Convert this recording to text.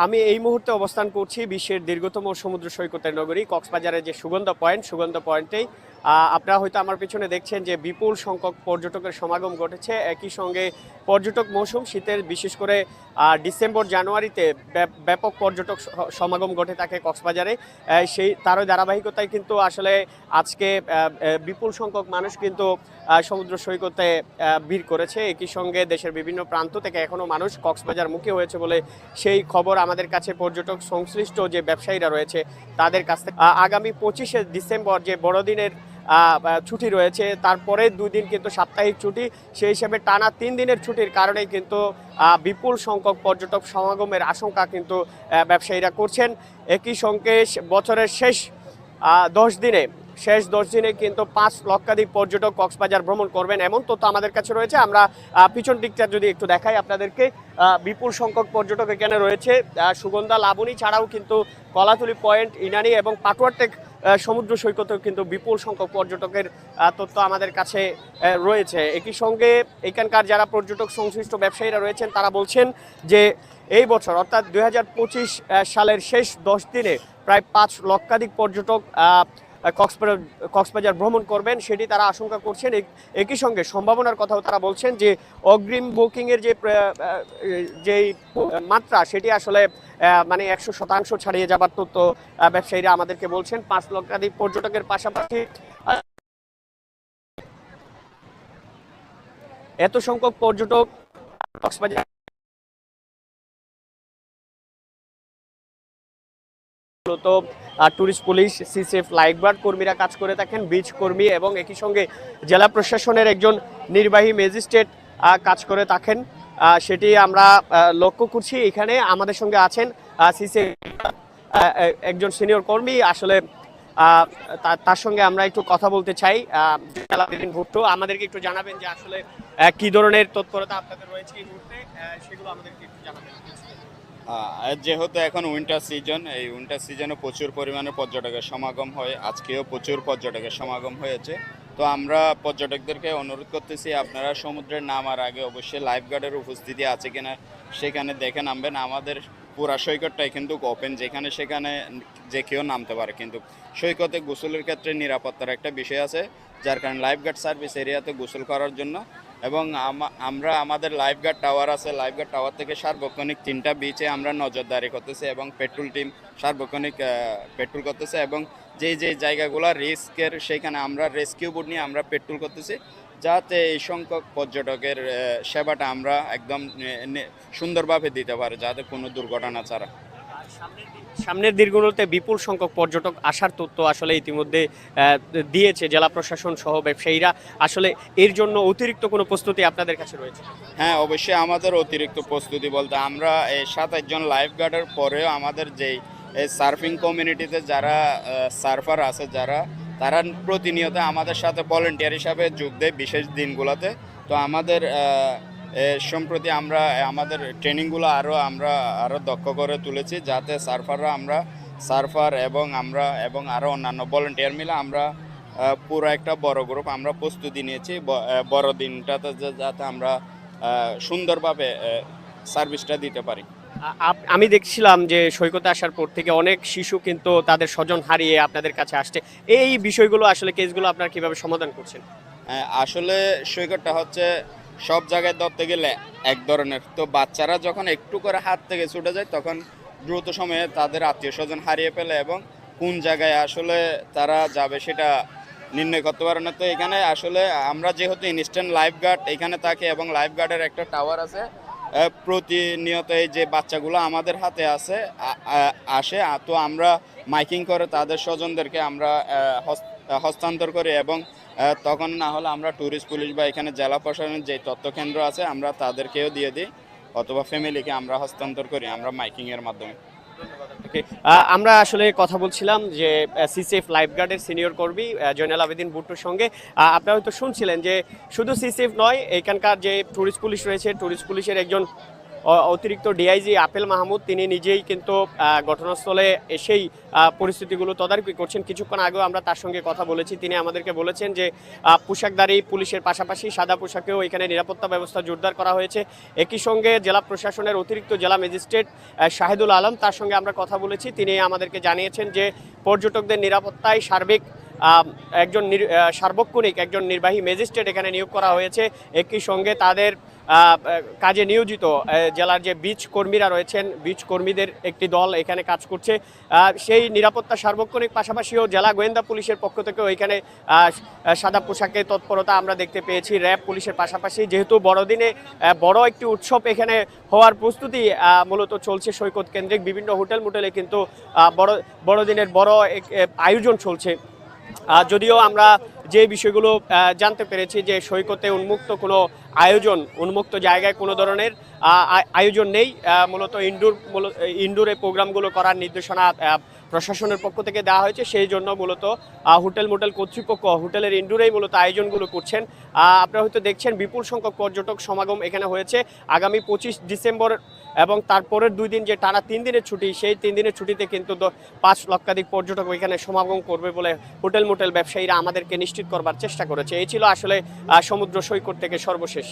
আমি এই মুহূর্তে অবস্থান করছি বিশ্বের দীর্ঘতম সমুদ্র সৈকতের নগরী কক্সবাজারের যে সুগন্ধা পয়েন্টেই। আপনারা হয়তো আমার পিছনে দেখছেন যে বিপুল সংখ্যক পর্যটকের সমাগম ঘটেছে। একই সঙ্গে পর্যটক মৌসুম শীতের, বিশেষ করে ডিসেম্বর জানুয়ারিতে ব্যাপক পর্যটক সমাগম ঘটে থাকে কক্সবাজারে। সেই তারই ধারাবাহিকতায় কিন্তু আসলে আজকে বিপুল সংখ্যক মানুষ কিন্তু সমুদ্র সৈকতে ভিড় করেছে। একই সঙ্গে দেশের বিভিন্ন প্রান্ত থেকে এখনও মানুষ কক্সবাজার মুখী হয়েছে বলে সেই খবর আমাদের কাছে পর্যটক সংশ্লিষ্ট যে ব্যবসায়ীরা রয়েছে তাদের কাছ থেকে। আগামী 25শে ডিসেম্বর যে বড়দিনের ছুটি রয়েছে, তারপরে 2 দিন কিন্তু সাপ্তাহিক ছুটি, সেই হিসেবে টানা 3 দিনের ছুটির কারণেই কিন্তু বিপুল সংখ্যক পর্যটক সমাগমের আশঙ্কা কিন্তু ব্যবসায়ীরা করছেন। একই সঙ্গে বছরের শেষ 10 দিনে কিন্তু 5 লক্ষাধিক পর্যটক কক্সবাজার ভ্রমণ করবেন, এমন তথ্য আমাদের কাছে রয়েছে। আমরা পিছন দিকটা যদি একটু দেখাই আপনাদেরকে, বিপুল সংখ্যক পর্যটক এখানে রয়েছে। সুগন্ধা, লাবণী ছাড়াও কিন্তু কলাতলি পয়েন্ট, ইনানি এবং পাটুয়ারটেক সমুদ্র সৈকতেও কিন্তু বিপুল সংখ্যক পর্যটকের তথ্য আমাদের কাছে রয়েছে। একই সঙ্গে এখানকার যারা পর্যটক সংশ্লিষ্ট ব্যবসায়ীরা রয়েছেন তারা বলছেন যে এই বছর অর্থাৎ 2025 সালের শেষ 10 দিনে প্রায় 5 লক্ষাধিক পর্যটক কক্সবাজার ভ্রমণ করবেন, সেটি তারা আশঙ্কা করছেন। একই সঙ্গে সম্ভাবনার কথাও তারা বলছেন যে অগ্রিম বুকিংয়ের যেই মাত্রা সেটি আসলে মানে 100% ছাড়িয়ে যাবার তথ্য ব্যবসায়ীরা আমাদেরকে বলছেন। 5 লক্ষাধিক পর্যটকের পাশাপাশি এত সংখ্যক পর্যটক কক্সবাজার তো টুরিস্ট পুলিশ, সিসিএফ, লাইফগার্ড কর্মীরা কাজ করে থাকেন, বিচ কর্মী এবং একই সঙ্গে জেলা প্রশাসনের একজন নির্বাহী ম্যাজিস্ট্রেট কাজ করে থাকেন, সেটি আমরা লক্ষ্য করছি। এখানে আমাদের সঙ্গে আছেন সিসিএফ একজন সিনিয়র কর্মী। আসলে তার সঙ্গে আমরা একটু কথা বলতে চাই। ভুট্টো, আমাদেরকে একটু জানাবেন যে আসলে কি ধরনের তৎপরতা আপনাদের রয়েছে এই মুহূর্তে, সেগুলো আমাদেরকে একটু জানাবেন। যেহেতু এখন উইন্টার সিজন, এই উইন্টার সিজনে প্রচুর পরিমাণে পর্যটকের সমাগম হয়। আজকেও প্রচুর পর্যটকের সমাগম হয়েছে। তো আমরা পর্যটকদেরকে অনুরোধ করতেছি, আপনারা সমুদ্রে নামার আগে অবশ্যই লাইফগার্ডের উপস্থিতি আছে কিনা সেখানে দেখে নামবেন। আমাদের পুরা সৈকতটাই কিন্তু ওপেন, যেখানে সেখানে যে কেউ নামতে পারে, কিন্তু সৈকতে গোসলের ক্ষেত্রে নিরাপত্তার একটা বিষয় আছে, যার কারণে লাইফগার্ড সার্ভিস এরিয়াতে গোসল করার জন্য। এবং আমরা আমাদের লাইফগার্ড টাওয়ার আছে, লাইফগার্ড টাওয়ার থেকে সার্বক্ষণিক 3টা বিচে আমরা নজরদারি করতেছি এবং পেট্রোল টিম সার্বক্ষণিক পেট্রোল করতেছে। এবং যেই জায়গাগুলো রিস্কের সেখানে আমরা রেস্কিউ বোট নিয়ে আমরা পেট্রোল করতেছি, যাতে এই সংখ্যক পর্যটকের সেবাটা আমরা একদম সুন্দরভাবে দিতে পারি, যাতে কোনো দুর্ঘটনা ছাড়া। সামনের দিনগুলোতে বিপুল সংখ্যক পর্যটক আসার তথ্য আসলে ইতিমধ্যে দিয়েছে জেলা প্রশাসন সহ ব্যবসায়ীরা। আসলে এর জন্য অতিরিক্ত কোনো প্রস্তুতি আপনাদের কাছে রয়েছে? হ্যাঁ, অবশ্যই আমাদের অতিরিক্ত প্রস্তুতি বলতে আমরা 7-8 জন লাইফগার্ডের পরেও আমাদের যেই সার্ফিং কমিউনিটিতে যারা সার্ফার আছে, তারা প্রতিনিয়ত আমাদের সাথে ভলেন্টিয়ার হিসাবে যোগ দেয় বিশেষ দিনগুলোতে। তো আমাদের সম্প্রতি আমরা আমাদের ট্রেনিংগুলো আরও দক্ষ করে তুলেছি, যাতে সার্ফার এবং আরও অন্যান্য ভলেন্টিয়ার মিলে আমরা পুরো একটা বড় গ্রুপ আমরা প্রস্তুতি নিয়েছি বড় দিনটাতে, যাতে আমরা সুন্দরভাবে সার্ভিসটা দিতে পারি। আমি দেখছিলাম যে সৈকতে আসার পর থেকে অনেক শিশু কিন্তু তাদের স্বজন হারিয়ে আপনাদের কাছে আসছে। এই বিষয়গুলো আসলে কেসগুলো আপনারা কিভাবে সমাধান করছেন? আসলে সৈকতটা হচ্ছে সব জায়গায় ধরতে গেলে এক ধরনের, তো বাচ্চারা যখন একটু করে হাত থেকে ছুটে যায় তখন দ্রুত সময়ে তাদের আত্মীয় স্বজন হারিয়ে ফেলে এবং কোন জায়গায় আসলে তারা যাবে সেটা নির্ণয় করতে পারে না। তো এখানে আসলে আমরা যেহেতু ইনস্ট্যান্ট লাইফগার্ড এখানে থাকি এবং লাইফগার্ডের একটা টাওয়ার আছে, প্রতিনিয়ত এই যে বাচ্চাগুলো আমাদের হাতে আসে, তো আমরা মাইকিং করে তাদের স্বজনদেরকে আমরা হস্তান্তর করি এবং তখন না হলে আমরা ট্যুরিস্ট পুলিশ বা এখানে জেলা প্রশাসনের যে তথ্য কেন্দ্র আছে আমরা তাদেরকেও দিয়ে দিই, অথবা ফ্যামিলিকে আমরা হস্তান্তর করি আমরা মাইকিংয়ের মাধ্যমে। আমরা আসলে কথা বলছিলাম যে সিসিএফ লাইফগার্ডের সিনিয়র কর্মী জয়নাল আবেদিন ভুট্টোর সঙ্গে। আপনারা হয়তো শুনছিলেন যে শুধু সিসিএফ নয়, এখানকার যে ট্যুরিস্ট পুলিশ রয়েছে, ট্যুরিস্ট পুলিশের একজন অতিরিক্ত ডিআইজি আপেল মাহমুদ তিনি নিজেই কিন্তু ঘটনাস্থলে এসেই পরিস্থিতিগুলো তদারকি করছেন। কিছুক্ষণ আগেও আমরা তার সঙ্গে কথা বলেছি, তিনি আমাদেরকে বলেছেন যে পোশাকধারী পুলিশের পাশাপাশি সাদা পোশাকেও এখানে নিরাপত্তা ব্যবস্থা জোরদার করা হয়েছে। একই সঙ্গে জেলা প্রশাসনের অতিরিক্ত জেলা ম্যাজিস্ট্রেট শাহিদুল আলম, তার সঙ্গে আমরা কথা বলেছি, তিনি আমাদেরকে জানিয়েছেন যে পর্যটকদের নিরাপত্তায় সার্বিক সার্বক্ষণিক একজন নির্বাহী ম্যাজিস্ট্রেট এখানে নিয়োগ করা হয়েছে। একই সঙ্গে তাদের কাজে নিয়োজিত জেলার যে বিচ কর্মীরা রয়েছেন, বিচ কর্মীদের একটি দল এখানে কাজ করছে। সেই নিরাপত্তা সার্বক্ষণিক পাশাপাশিও জেলা গোয়েন্দা পুলিশের পক্ষ থেকেও এখানে সাদা পোশাকে তৎপরতা আমরা দেখতে পেয়েছি। র্যাব পুলিশের পাশাপাশি যেহেতু বড়দিনে বড় একটি উৎসব এখানে হওয়ার প্রস্তুতি মূলত চলছে সৈকত কেন্দ্রিক বিভিন্ন হোটেল মোটেলে কিন্তু বড়দিনের বড় আয়োজন চলছে। যদিও আমরা যে বিষয়গুলো জানতে পেরেছি যে সৈকতে উন্মুক্ত জায়গায় কোনো ধরনের আয়োজন নেই, মূলত ইনডোরে প্রোগ্রামগুলো করার নির্দেশনা প্রশাসনের পক্ষ থেকে দেওয়া হয়েছে। সেই জন্য মূলত হোটেল মোটেল কর্তৃপক্ষ হোটেলের ইনডোরেই মূলত আয়োজনগুলো করছেন। আপনারা হয়তো দেখছেন বিপুল সংখ্যক পর্যটক সমাগম এখানে হয়েছে। আগামী 25 ডিসেম্বর এবং তারপরের 2 দিন যে টানা 3 দিনের ছুটি, সেই 3 দিনের ছুটিতে কিন্তু 5 লক্ষাধিক পর্যটক এখানে সমাগম করবে বলে হোটেল মোটেল ব্যবসায়ীরা আমাদেরকে নিশ্চিত করবার চেষ্টা করেছে। এই ছিল আসলে সমুদ্র সৈকত থেকে সর্বশেষ।